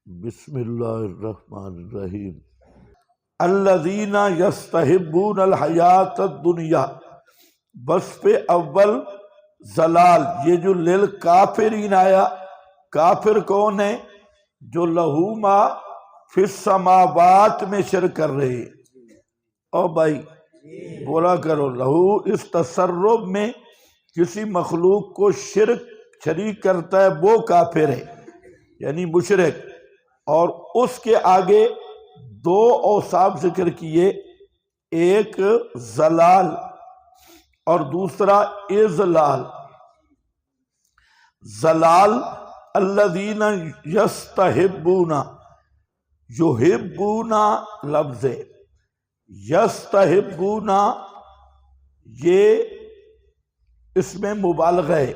بسم اللہ الرحمن الرحیم۔ الذین یستحبون الحیات الدنیا، وصف اول زلال، یہ جو للکافرین آیا، کافر کون ہے؟ جو لہو ما فی السماوات میں شرک کر رہے۔ او بھائی بولا کرو، لہو اس تصرف میں کسی مخلوق کو شریک کرتا ہے وہ کافر ہے، یعنی مشرک۔ اور اس کے آگے دو اوصاف ذکر کیے، ایک زلال اور دوسرا اضلال۔ زلال الذین یستحبون، یحبون لفظ ہے، یستحبون یہ اس میں مبالغہ ہے،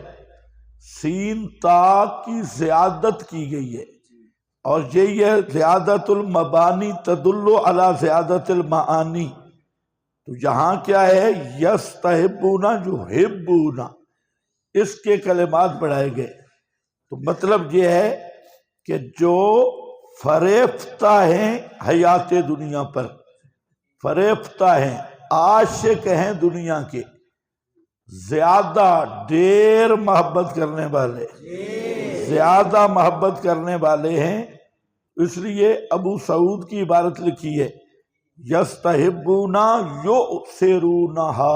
سین تا کی زیادت کی گئی ہے، اور یہی ہے زیادت المبانی تدل علی زیادت المعانی۔ تو یہاں کیا ہے؟ یستحبون یحبون، اس کے کلمات بڑھائے گئے۔ تو مطلب یہ ہے کہ جو فریفتہ ہیں حیات دنیا پر، فریفتہ ہیں، عاشق ہیں دنیا کے، زیادہ ڈیر محبت کرنے والے، زیادہ محبت کرنے والے ہیں۔ اس لیے ابو سعود کی عبارت لکھی ہے، یستحبون یؤثرونہا،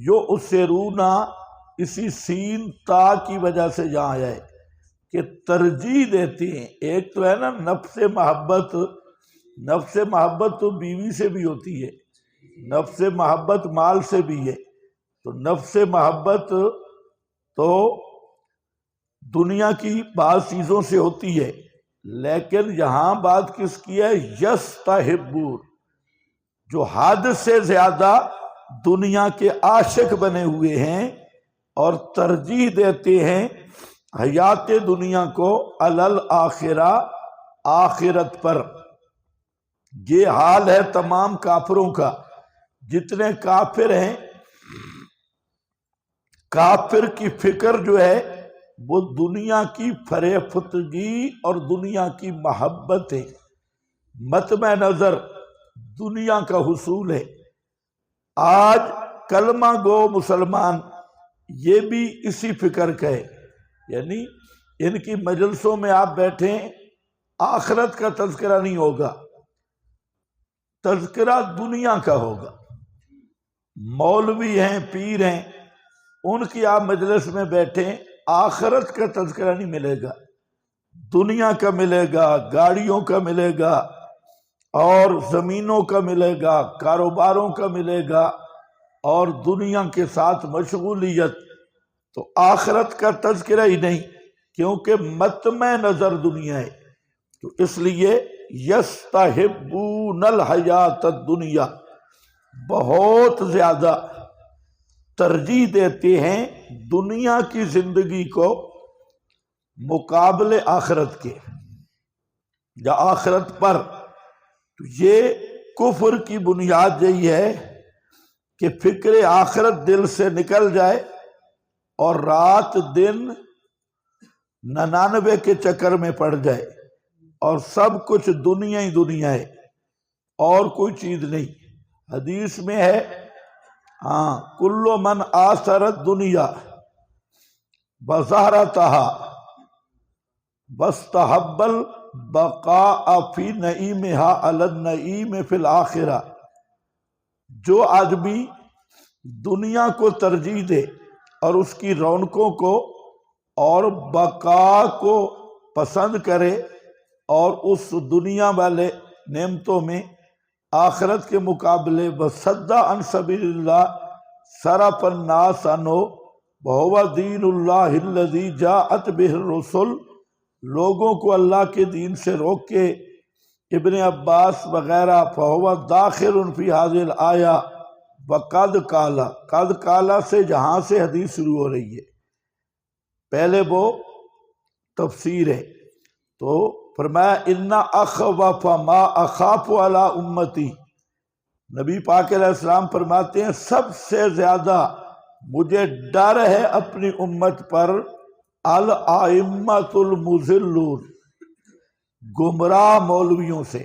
یؤثرون اسی سین تا کی وجہ سے یہاں آیا ہے کہ ترجیح دیتے ہیں۔ ایک تو ہے نا نفس محبت، نفس محبت تو بیوی سے بھی ہوتی ہے، نفس محبت مال سے بھی ہے۔ تو نفس محبت تو دنیا کی بعض چیزوں سے ہوتی ہے، لیکن یہاں بات کس کی ہے؟ یستحبون، جو حد سے زیادہ دنیا کے عاشق بنے ہوئے ہیں اور ترجیح دیتے ہیں حیات دنیا کو علی الآخرہ، آخرت پر۔ یہ حال ہے تمام کافروں کا، جتنے کافر ہیں۔ کافر کی فکر جو ہے وہ دنیا کی فریفتگی اور دنیا کی محبت ہے، مطمع نظر دنیا کا حصول ہے۔ آج کلمہ گو مسلمان یہ بھی اسی فکر کا ہے، یعنی ان کی مجلسوں میں آپ بیٹھیں، آخرت کا تذکرہ نہیں ہوگا، تذکرہ دنیا کا ہوگا۔ مولوی ہیں، پیر ہیں، ان کی آپ مجلس میں بیٹھیں، آخرت کا تذکرہ نہیں ملے گا، دنیا کا ملے گا، گاڑیوں کا ملے گا، اور زمینوں کا ملے گا، کاروباروں کا ملے گا، اور دنیا کے ساتھ مشغولیت۔ تو آخرت کا تذکرہ ہی نہیں، کیونکہ مطمع نظر دنیا ہے۔ تو اس لیے یستحبون الحیات الدنیا، بہت زیادہ ترجیح دیتے ہیں دنیا کی زندگی کو مقابلے آخرت کے، یا آخرت پر۔ تو یہ کفر کی بنیاد یہی ہے کہ فکر آخرت دل سے نکل جائے اور رات دن 99 کے چکر میں پڑ جائے، اور سب کچھ دنیا ہی دنیا ہے اور کوئی چیز نہیں۔ حدیث میں ہے، کل من آثرت دنیا بزہرتہا واستحب البقاء فی نعیمہا علی النعیم فی الآخرہ، جو آدمی دنیا کو ترجیح دے اور اس کی رونقوں کو اور بقا کو پسند کرے، اور اس دنیا والے نعمتوں میں آخرت کے مقابلے وصد عن سبیل اللہ صرف الناس عنہ وہو دین اللہ الذی جاءت بہ الرسل، لوگوں کو اللہ کے دین سے روک کے ابن عباس وغیرہ فہو داخل فی هذه الآیہ وقد قال، قد قال سے جہاں سے حدیث شروع ہو رہی ہے، پہلے وہ تفسیر ہے۔ تو فرمایا ان اخوف ما اخاف علی امتی، نبی پاک علیہ السلام فرماتے ہیں سب سے زیادہ مجھے ڈر ہے اپنی امت پر الائمۃ المضلون، گمراہ مولویوں سے،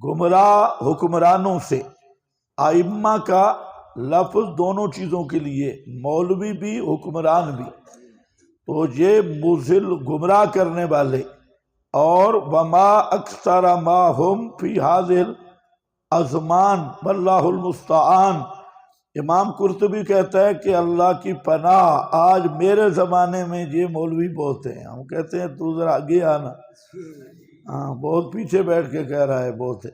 گمراہ حکمرانوں سے۔ ائمہ کا لفظ دونوں چیزوں کے لیے، مولوی بھی حکمران بھی۔ تو یہ مضل گمراہ کرنے والے، اور وما اکثر ما ہم فی هذه الازمان واللہ المستعان۔ امام قرطبی کہتا ہے کہ اللہ کی پناہ، آج میرے زمانے میں یہ مولوی بہت ہیں۔ ہم کہتے ہیں تو ذرا آگے آنا، ہاں بہت پیچھے بیٹھ کے کہہ رہا ہے بہت ہے۔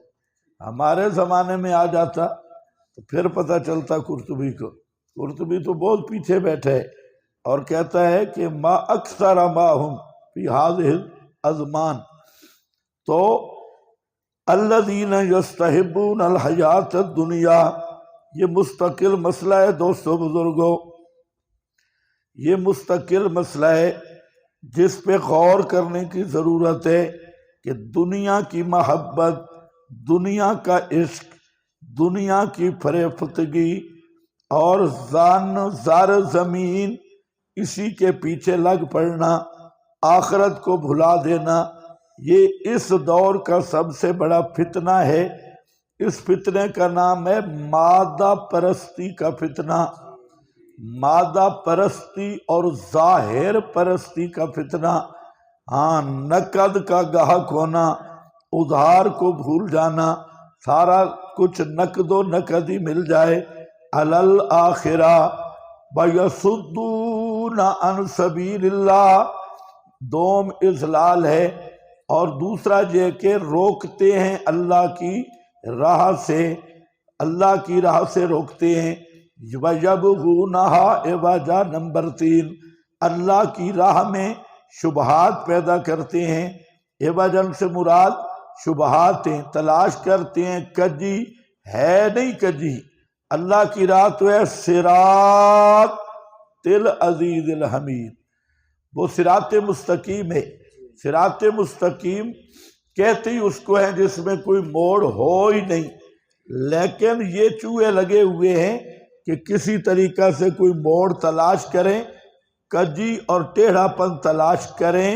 ہمارے زمانے میں آ جاتا تو پھر پتہ چلتا قرطبی کو۔ قرطبی تو بہت پیچھے بیٹھا ہے اور کہتا ہے کہ ما اکثر ما ہم فی هذه الازمان۔ تو الذین یستحبون الحیات الدنیا، یہ مستقل مسئلہ ہے دوستو بزرگوں، یہ مستقل مسئلہ ہے جس پہ غور کرنے کی ضرورت ہے کہ دنیا کی محبت، دنیا کا عشق، دنیا کی فریفتگی اور زار زمین، اسی کے پیچھے لگ پڑنا، آخرت کو بھلا دینا، یہ اس دور کا سب سے بڑا فتنہ ہے۔ اس فتنے کا نام ہے مادہ پرستی کا فتنہ، مادہ پرستی اور ظاہر پرستی کا فتنہ۔ ہاں، نقد کا گاہک ہونا، ادھار کو بھول جانا، سارا کچھ نقد و نقد ہی مل جائے۔ علی الآخرہ وَيَصُدُّونَ عَنْ سَبِيلِ اللَّهِ، دوم اضلال ہے، اور دوسرا یہ کہ روکتے ہیں اللہ کی راہ سے، اللہ کی راہ سے روکتے ہیں۔ وَيَبْغُونَهَا عِوَجًا، نمبر 3، اللہ کی راہ میں شبہات پیدا کرتے ہیں۔ عوجاً سے مراد شبہات ہیں، تلاش کرتے ہیں، کجی ہے نہیں کجی، اللہ کی راہ تو ہے صراط العزیز الحمید، وہ صراط مستقیم ہے۔ صراط مستقیم کہتے ہی اس کو ہے جس میں کوئی موڑ ہو ہی نہیں، لیکن یہ چوہے لگے ہوئے ہیں کہ کسی طریقہ سے کوئی موڑ تلاش کریں، کجی اور ٹیڑھا پن تلاش کریں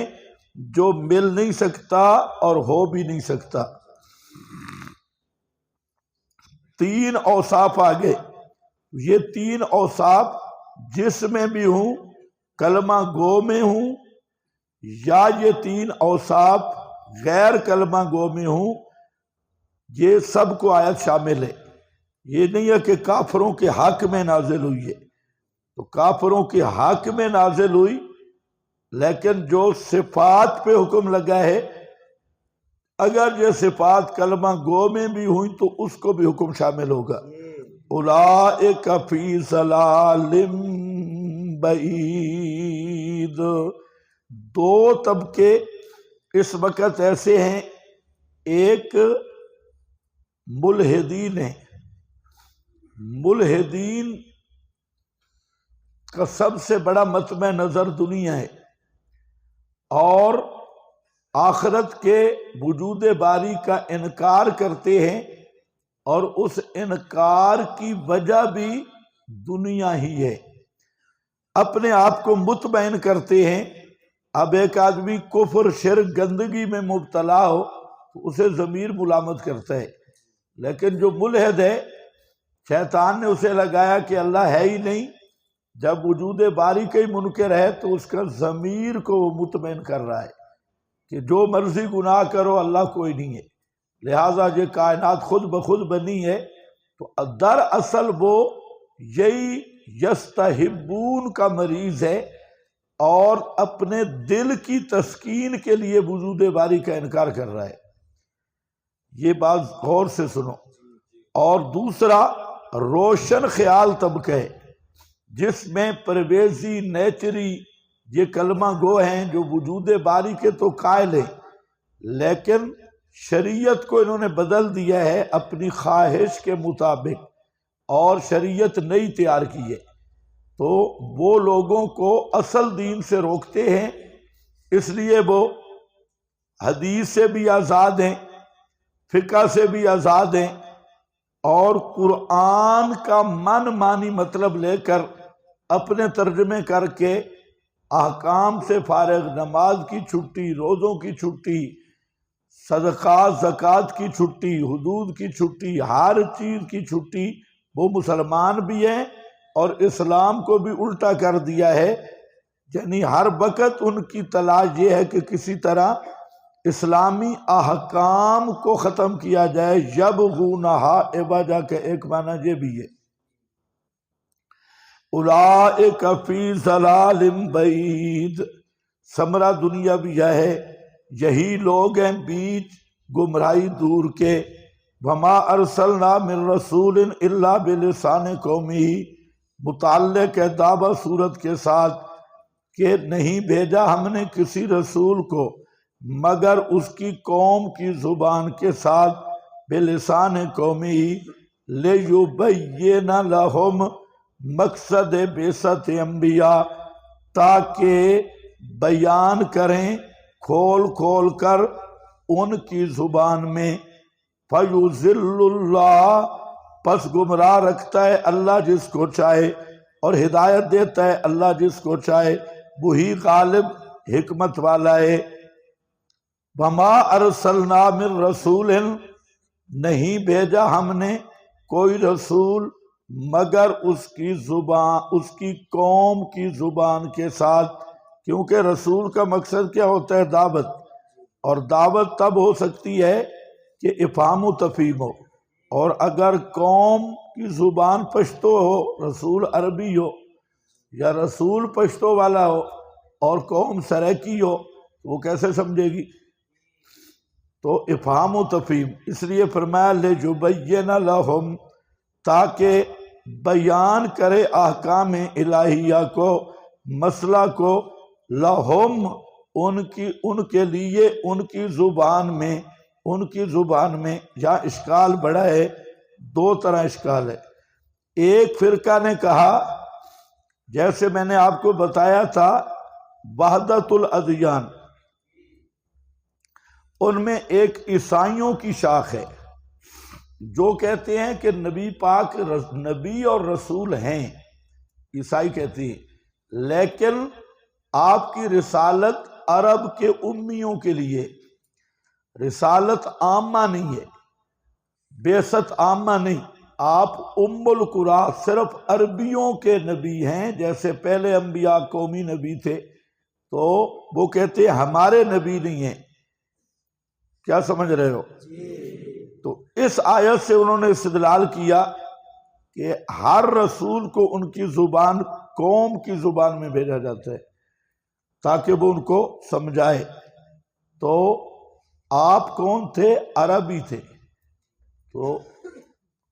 جو مل نہیں سکتا اور ہو بھی نہیں سکتا۔ 3 اوصاف آگے، یہ 3 اوصاف جس میں بھی ہوں، کلمہ گو میں ہوں، یا یہ 3 اوصاف غیر کلمہ گو میں ہوں، یہ سب کو آیت شامل ہے۔ یہ نہیں ہے کہ کافروں کے حق میں نازل ہوئی ہے، تو کافروں کے حق میں نازل ہوئی، لیکن جو صفات پہ حکم لگا ہے، اگر یہ صفات کلمہ گو میں بھی ہوئی تو اس کو بھی حکم شامل ہوگا۔ اولئک فی ضلال بعید، 2 طبقے اس وقت ایسے ہیں، ایک ملحدین ہیں، ملحدین کا سب سے بڑا مطمع نظر دنیا ہے، اور آخرت کے وجود باری کا انکار کرتے ہیں، اور اس انکار کی وجہ بھی دنیا ہی ہے۔ اپنے آپ کو مطمئن کرتے ہیں۔ اب ایک آدمی کفر شرک گندگی میں مبتلا ہو تو اسے ضمیر ملامت کرتا ہے، لیکن جو ملحد ہے، شیطان نے اسے لگایا کہ اللہ ہے ہی نہیں، جب وجود باری کا ہی منکر ہے تو اس کا ضمیر کو وہ مطمئن کر رہا ہے کہ جو مرضی گناہ کرو اللہ کوئی نہیں ہے، لہٰذا یہ کائنات خود بخود بنی ہے۔ تو دراصل وہ یہی یستحبون کا مریض ہے، اور اپنے دل کی تسکین کے لیے وجود باری کا انکار کر رہا ہے۔ یہ بات غور سے سنو۔ اور دوسرا روشن خیال طبقہ ہے، جس میں پرویزی، نیچری، یہ کلمہ گو ہیں جو وجود باری کے تو قائل ہیں، لیکن شریعت کو انہوں نے بدل دیا ہے اپنی خواہش کے مطابق، اور شریعت نئی تیار کی ہے، تو وہ لوگوں کو اصل دین سے روکتے ہیں، اس لیے وہ حدیث سے بھی آزاد ہیں، فقہ سے بھی آزاد ہیں، اور قرآن کا من مانی مطلب لے کر اپنے ترجمے کر کے احکام سے فارغ، نماز کی چھٹی، روزوں کی چھٹی، صدقہ زکوٰۃ کی چھٹی، حدود کی چھٹی، ہر چیز کی چھٹی، وہ مسلمان بھی ہیں اور اسلام کو بھی الٹا کر دیا ہے، یعنی ہر وقت ان کی تلاش یہ ہے کہ کسی طرح اسلامی احکام کو ختم کیا جائے۔ یبغونہا عوجا کا ایک معنی یہ بھی ہے، اولئک فی ضلال بعید، ثمرہ دنیا بھی یہ ہے، یہی لوگ ہیں بیچ گمراہی دور کے۔ وما ارسلنا من رسول الا بلسان قومہ، متعلق ہے دعویٰ صورت کے ساتھ کہ نہیں بھیجا ہم نے کسی رسول کو مگر اس کی قوم کی زبان کے ساتھ، بلسان قومی، لیبین لہم، مقصد بعثت انبیاء، تاکہ بیان کریں کھول کھول کر ان کی زبان میں، فیضل اللہ، پس گمراہ رکھتا ہے اللہ جس کو چاہے اور ہدایت دیتا ہے اللہ جس کو چاہے، وہی غالب حکمت والا ہے۔ وما ارسلنا من رسول، نہیں بھیجا ہم نے کوئی رسول مگر اس کی زبان، اس کی قوم کی زبان کے ساتھ، کیونکہ رسول کا مقصد کیا ہوتا ہے؟ دعوت، اور دعوت تب ہو سکتی ہے کہ افہام و تفہیم ہو، اور اگر قوم کی زبان پشتو ہو، رسول عربی ہو، یا رسول پشتو والا ہو اور قوم سرائکی ہو، وہ کیسے سمجھے گی؟ تو افہام و تفہیم، اس لیے فرمایا لیبین لہم، تاکہ بیان کرے احکام الہیہ کو، مسئلہ کو، لہم، ان کے لیے، ان کی زبان میں، ان کی زبان میں۔ یہاں اشکال بڑا ہے، دو طرح اشکال ہے۔ ایک فرقہ نے کہا، جیسے میں نے آپ کو بتایا تھا وحدت الادیان، ان میں ایک عیسائیوں کی شاخ ہے جو کہتے ہیں کہ نبی پاک نبی اور رسول ہیں، عیسائی کہتے ہیں، لیکن آپ کی رسالت عرب کے امیوں کے لیے، رسالت عامہ نہیں ہے، بعثت عامہ نہیں، آپ ام القریٰ صرف عربیوں کے نبی ہیں، جیسے پہلے انبیاء قومی نبی تھے، تو وہ کہتے ہیں ہمارے نبی نہیں ہیں۔ کیا سمجھ رہے ہو؟ تو اس آیت سے انہوں نے استدلال کیا کہ ہر رسول کو ان کی زبان، قوم کی زبان میں بھیجا جاتا ہے تاکہ وہ ان کو سمجھائے۔ تو آپ کون تھے؟ عربی تھے، تو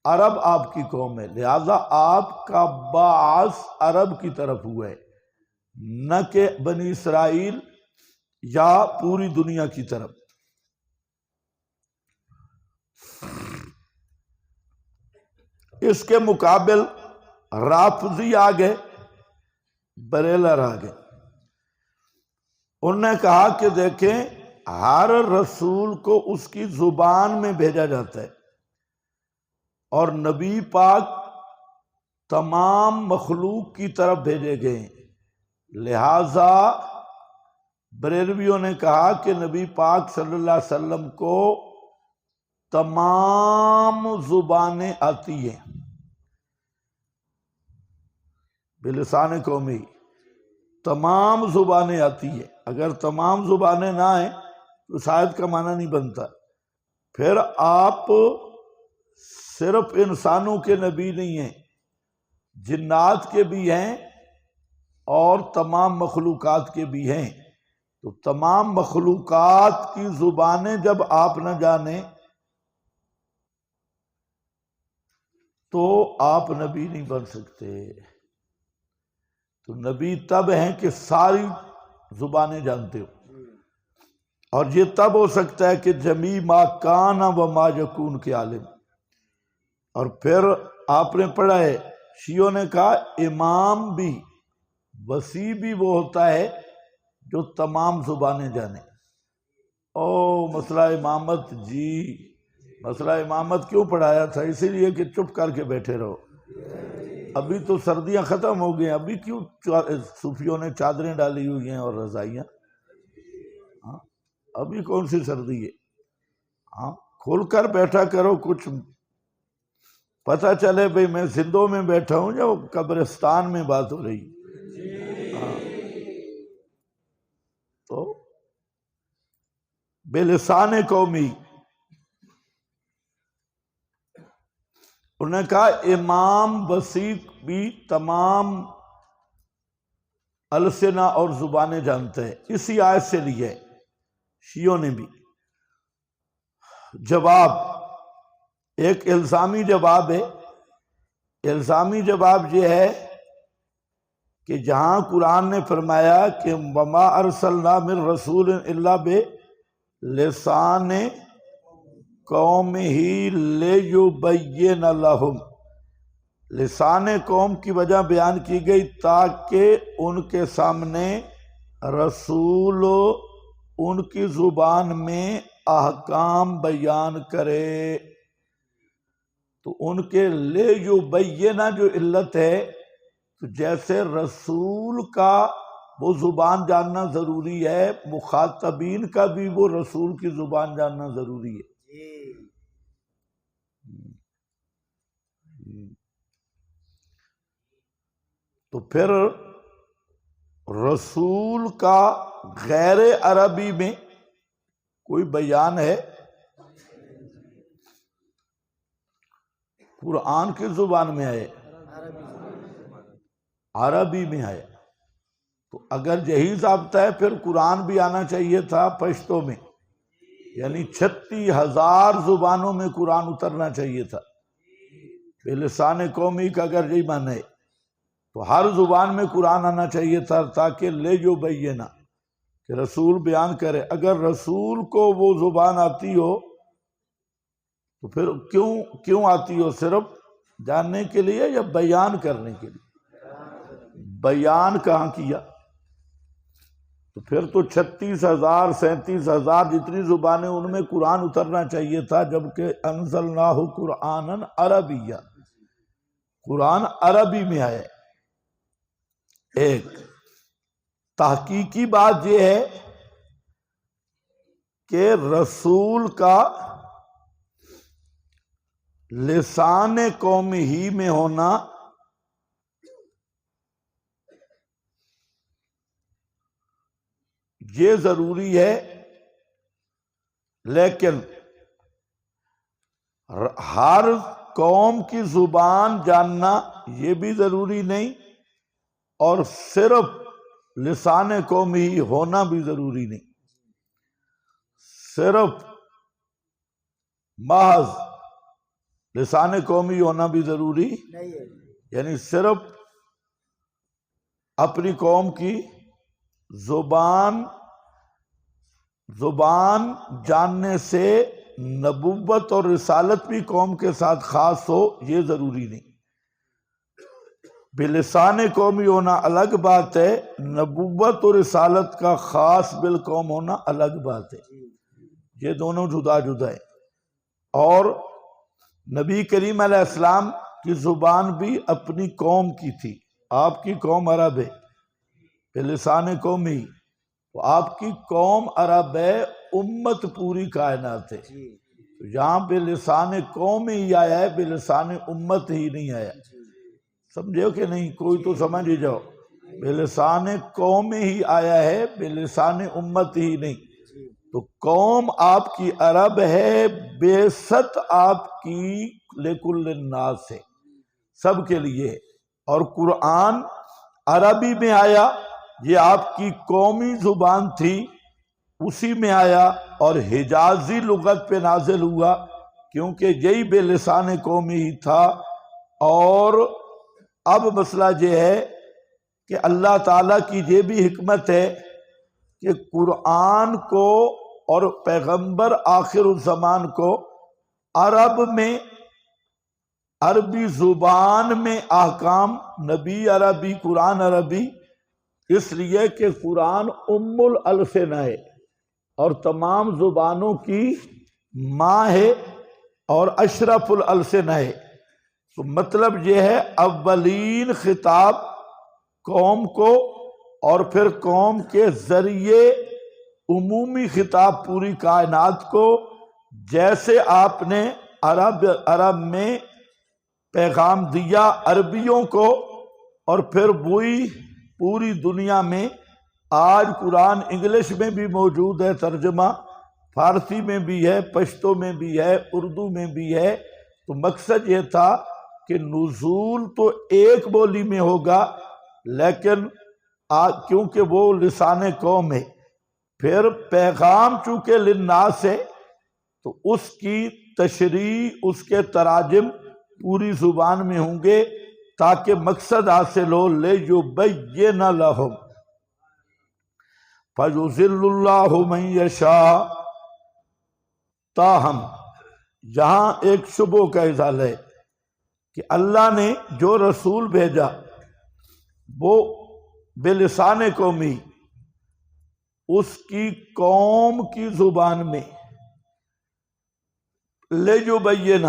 عرب آپ کی قوم ہے، لہذا آپ کا بعث عرب کی طرف ہوا ہے، نہ کہ بنی اسرائیل یا پوری دنیا کی طرف۔ اس کے مقابل رافضی آ گئے، بریلر آ گئے، انہوں نے کہا کہ دیکھیں ہر رسول کو اس کی زبان میں بھیجا جاتا ہے، اور نبی پاک تمام مخلوق کی طرف بھیجے گئے ہیں، لہذا بریلویوں نے کہا کہ نبی پاک صلی اللہ علیہ وسلم کو تمام زبانیں آتی ہیں، بلسان قومی تمام زبانیں آتی ہیں۔ اگر تمام زبانیں نہ آئیں تو شاید کا معنی نہیں بنتا۔ پھر آپ صرف انسانوں کے نبی نہیں ہیں، جنات کے بھی ہیں اور تمام مخلوقات کے بھی ہیں۔ تو تمام مخلوقات کی زبانیں جب آپ نہ جانیں تو آپ نبی نہیں بن سکتے۔ تو نبی تب ہیں کہ ساری زبانیں جانتے ہو، اور یہ تب ہو سکتا ہے کہ جمیع ما کان و ما یکون کے عالم۔ اور پھر آپ نے پڑھا ہے، شیعوں نے کہا امام بھی، وسیع بھی وہ ہوتا ہے جو تمام زبانیں جانے۔ او مسئلہ امامت، جی مسئلہ امامت کیوں پڑھایا تھا؟ اسی لیے کہ چپ کر کے بیٹھے رہو۔ ابھی تو سردیاں ختم ہو گئی ہیں، ابھی کیوں صوفیوں نے چادریں ڈالی ہوئی ہیں اور رضائیاں؟ ابھی کون سی سردی ہے؟ ہاں کھل کر بیٹھا کرو، کچھ پتہ چلے بھئی میں زندوں میں بیٹھا ہوں یا قبرستان میں بات ہو رہی۔ ہاں تو بلسان قومی، انہوں نے کہا امام وسیق بھی تمام السنہ اور زبانیں جانتے ہیں، اسی آیت سے لیے شیعوں نے بھی۔ جواب ایک الزامی جواب ہے، الزامی جواب یہ ہے کہ جہاں قرآن نے فرمایا کہ وما ارسلنا من رسول الا بلسان قومہ لیبین لہم، لسان قوم کی وجہ بیان کی گئی تاکہ ان کے سامنے رسول ان کی زبان میں احکام بیان کرے۔ تو ان کے لیبین جو علت ہے، تو جیسے رسول کا وہ زبان جاننا ضروری ہے، مخاطبین کا بھی وہ رسول کی زبان جاننا ضروری ہے۔ تو پھر رسول کا غیر عربی میں کوئی بیان ہے؟ قرآن کی زبان میں ہے، عربی میں ہے۔ تو اگر یہی ضابطہ ہے پھر قرآن بھی آنا چاہیے تھا پشتو میں، یعنی 36,000 زبانوں میں قرآن اترنا چاہیے تھا۔ بلسان قومی کا اگر یہی معنی ہے تو ہر زبان میں قرآن آنا چاہیے تھا تاکہ لے جو بینا کہ رسول بیان کرے۔ اگر رسول کو وہ زبان آتی ہو تو پھر کیوں آتی ہو؟ صرف جاننے کے لیے یا بیان کرنے کے لیے؟ بیان کہاں کیا؟ تو پھر تو 36,000 37,000 جتنی زبانیں ان میں قرآن اترنا چاہیے تھا، جبکہ انزلناہ قرآنا عربیہ، قرآن عربی میں ہے۔ ایک تحقیقی بات یہ ہے کہ رسول کا لسان قوم ہی میں ہونا یہ ضروری ہے، لیکن ہر قوم کی زبان جاننا یہ بھی ضروری نہیں، اور صرف لسان قوم ہی ہونا بھی ضروری نہیں۔ صرف محض لسان قومی ہونا بھی ضروری نہیں ہے، یعنی صرف اپنی قوم کی زبان جاننے سے نبوت اور رسالت بھی قوم کے ساتھ خاص ہو، یہ ضروری نہیں۔ بلسان قومی ہونا الگ بات ہے، نبوت اور رسالت کا خاص بالقوم ہونا الگ بات ہے، یہ دونوں جدا جدا ہے۔ اور نبی کریم علیہ السلام کی زبان بھی اپنی قوم کی تھی، آپ کی قوم عرب ہے، بلسان قومی، تو آپ کی قوم عرب ہے، امت پوری کائنات ہے، تو یہاں بلسان قوم ہی آیا ہے، بلسان امت ہی نہیں آیا۔ سمجھے ہو کہ نہیں؟ کوئی تو سمجھ ہی جاؤ، بلسان قوم ہی آیا ہے، بلسان امت ہی نہیں۔ تو قوم آپ کی عرب ہے، بعثت آپ کی لکل الناس ہے، سب کے لیے، اور قرآن عربی میں آیا، یہ آپ کی قومی زبان تھی، اسی میں آیا، اور حجازی لغت پہ نازل ہوا کیونکہ یہی بلسان قومی ہی تھا۔ اور اب مسئلہ یہ ہے کہ اللہ تعالیٰ کی یہ بھی حکمت ہے کہ قرآن کو اور پیغمبر آخر الزمان کو عرب میں، عربی زبان میں احکام، نبی عربی، قرآن عربی، اس لیے کہ قرآن ام الالسنہ ہے اور تمام زبانوں کی ماں ہے اور اشرف الالسنہ ہے۔ تو مطلب یہ ہے اولین خطاب قوم کو، اور پھر قوم کے ذریعے عمومی خطاب پوری کائنات کو، جیسے آپ نے عرب میں پیغام دیا عربیوں کو، اور پھر وہی پوری دنیا میں آج قرآن انگلش میں بھی موجود ہے، ترجمہ فارسی میں بھی ہے، پشتو میں بھی ہے، اردو میں بھی ہے۔ تو مقصد یہ تھا کہ نزول تو ایک بولی میں ہوگا، لیکن کیونکہ وہ لسان قوم ہے، پھر پیغام چونکہ للناس ہے تو اس کی تشریح، اس کے تراجم پوری زبان میں ہوں گے تاکہ مقصد حاصل ہو۔ لِيُبَيِّنَ لَهُمْ فَيُضِلُّ اللَّهُ مَن يَشَاءُ۔ تاہم یہاں ایک شبہ کا اظہار ہے کہ اللہ نے جو رسول بھیجا وہ بلسان قومی، اس کی قوم کی زبان میں، لِيُبَيِّنَ۔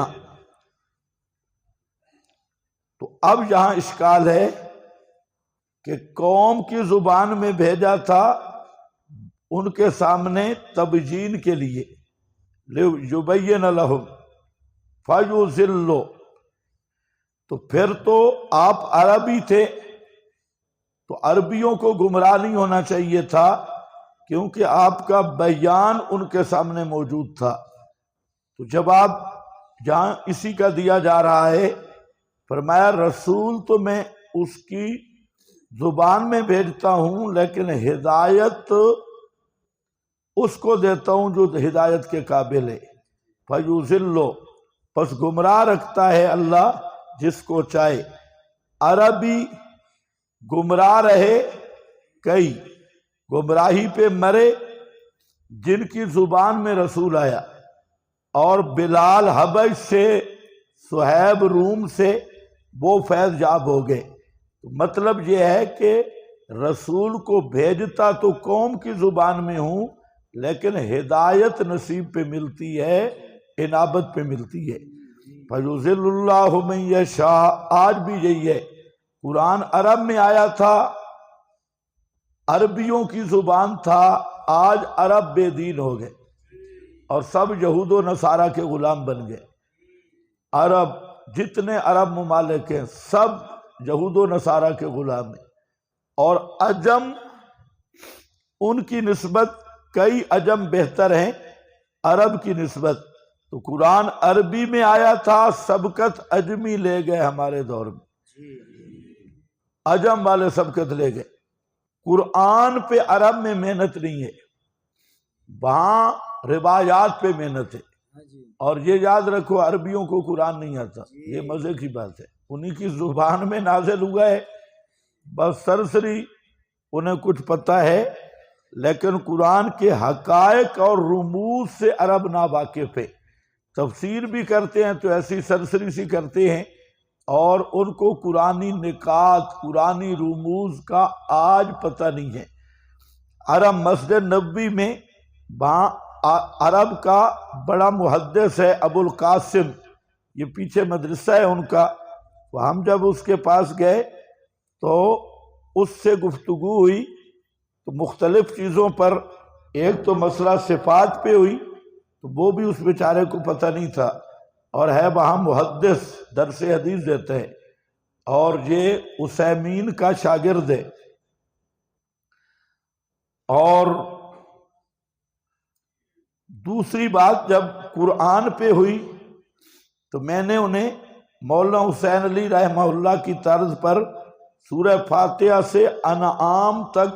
تو اب یہاں اشکال ہے کہ قوم کی زبان میں بھیجا تھا ان کے سامنے تبیین کے لیے، لِيُبَيِّنَ لَهُمْ فَيُضِلُّ۔ تو پھر تو آپ عربی تھے تو عربیوں کو گمراہ نہیں ہونا چاہیے تھا، کیونکہ آپ کا بیان ان کے سامنے موجود تھا۔ تو جب آپ جہاں اسی کا دیا جا رہا ہے، فرمایا رسول تو میں اس کی زبان میں بھیجتا ہوں، لیکن ہدایت اس کو دیتا ہوں جو ہدایت کے قابل ہے۔ فَيُضِلُّ، پس گمراہ رکھتا ہے اللہ جس کو چاہے۔ عربی گمراہ رہے، کئی گمراہی پہ مرے جن کی زبان میں رسول آیا، اور بلال حبش سے، صہیب روم سے وہ فیض یاب ہو گئے۔ مطلب یہ ہے کہ رسول کو بھیجتا تو قوم کی زبان میں ہوں، لیکن ہدایت نصیب پہ ملتی ہے، انابت پہ ملتی ہے۔ فَيُضِلُّ اللَّهُ مَن يَشَاءُ۔ آج بھی یہی ہے، قرآن عرب میں آیا تھا، عربیوں کی زبان تھا، آج عرب بے دین ہو گئے اور سب یہود و نصارہ کے غلام بن گئے۔ عرب جتنے عرب ممالک ہیں سب یہود و نصارہ کے غلام ہیں، اور عجم ان کی نسبت، کئی عجم بہتر ہیں عرب کی نسبت۔ تو قرآن عربی میں آیا تھا، سبقت عجمی لے گئے ہمارے دور میں، عجم والے سبقت لے گئے۔ قرآن پہ عرب میں محنت نہیں ہے، وہاں روایات پہ محنت ہے۔ اور یہ یاد رکھو عربیوں کو قرآن نہیں آتا، یہ مزے کی بات ہے، انہی کی زبان میں نازل ہوا ہے، بس سرسری انہیں کچھ پتہ ہے، لیکن قرآن کے حقائق اور رموز سے عرب ناواقف ہے۔ تفسیر بھی کرتے ہیں تو ایسی سرسری سی کرتے ہیں، اور ان کو قرآنی نکات، قرآنی رموز کا آج پتہ نہیں ہے۔ عرب مسجد نبوی میں وہاں عرب کا بڑا محدث ہے ابو القاسم، یہ پیچھے مدرسہ ہے ان کا، تو ہم جب اس کے پاس گئے تو اس سے گفتگو ہوئی تو مختلف چیزوں پر، ایک تو مسئلہ صفات پہ ہوئی، تو وہ بھی اس بیچارے کو پتہ نہیں تھا، اور ہے وہاں محدث، درس حدیث دیتے ہیں، اور یہ عثیمین کا شاگرد ہے۔ اور دوسری بات جب قرآن پہ ہوئی تو میں نے انہیں مولانا حسین علی رحمہ اللہ کی طرز پر سورہ فاتحہ سے انعام تک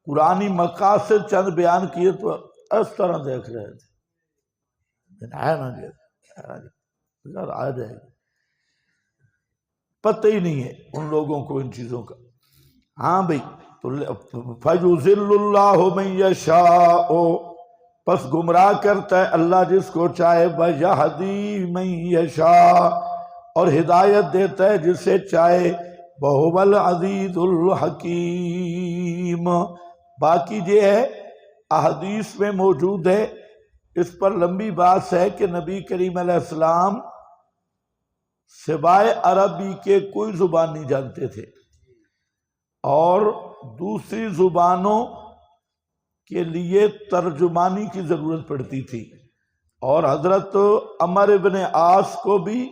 قرآنی مقاصد چند بیان کیے، تو اس طرح دیکھ رہے تھے، آ جائے گا، پتہ ہی نہیں ہے ان لوگوں کو ان چیزوں کا۔ ہاں بھائی، تو فَيُضِلُّ اللَّهُ مَن يَشَاءُ، پس گمراہ کرتا ہے اللہ جس کو چاہے، وَيَهْدِي مَن يَشَاءُ، اور ہدایت دیتا ہے جسے چاہے، وَهُوَ الْعَزِيزُ الْحَكِيمُ۔ باقی یہ ہے احادیث میں موجود ہے، اس پر لمبی بات ہے کہ نبی کریم علیہ السلام سوائے عربی کے کوئی زبان نہیں جانتے تھے، اور دوسری زبانوں کے لیے ترجمانی کی ضرورت پڑتی تھی۔ اور حضرت عمر بن عاص کو بھی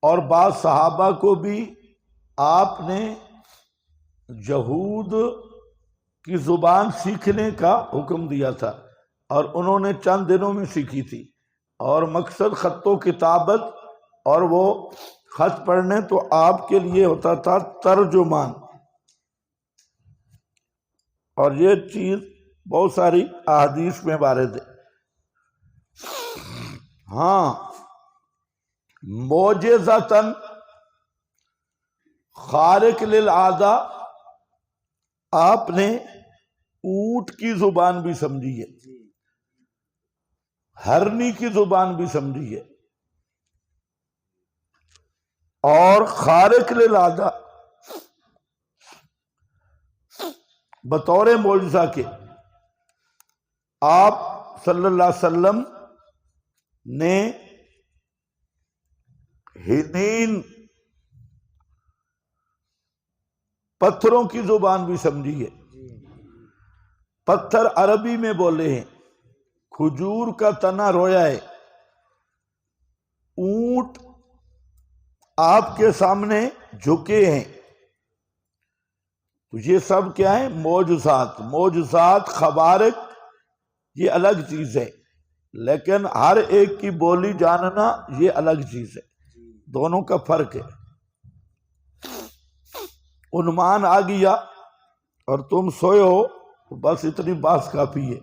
اور بعض صحابہ کو بھی آپ نے یہود کی زبان سیکھنے کا حکم دیا تھا، اور انہوں نے چند دنوں میں سیکھی تھی، اور مقصد خط و کتابت، اور وہ خط پڑھنے تو آپ کے لیے ہوتا تھا ترجمان، اور یہ چیز بہت ساری احادیث میں وارد ہے۔ ہاں، معجزتاً خارق للعادہ آپ نے اونٹ کی زبان بھی سمجھی ہے، ہرنی کی زبان بھی سمجھی ہے، اور خارق للعادہ بطور معجزہ کے آپ صلی اللہ علیہ وسلم نے ہنین پتھروں کی زبان بھی سمجھی ہے۔ پتھر عربی میں بولے ہیں، کھجور کا تنا رویا ہے، اونٹ آپ کے سامنے جھکے ہیں، تو یہ سب کیا ہے؟ معجزات۔ معجزات، خوارق، یہ الگ چیز ہے، لیکن ہر ایک کی بولی جاننا یہ الگ چیز ہے، دونوں کا فرق ہے۔ عنوان آ گیا اور تم سوئے ہو، بس اتنی بات کافی ہے۔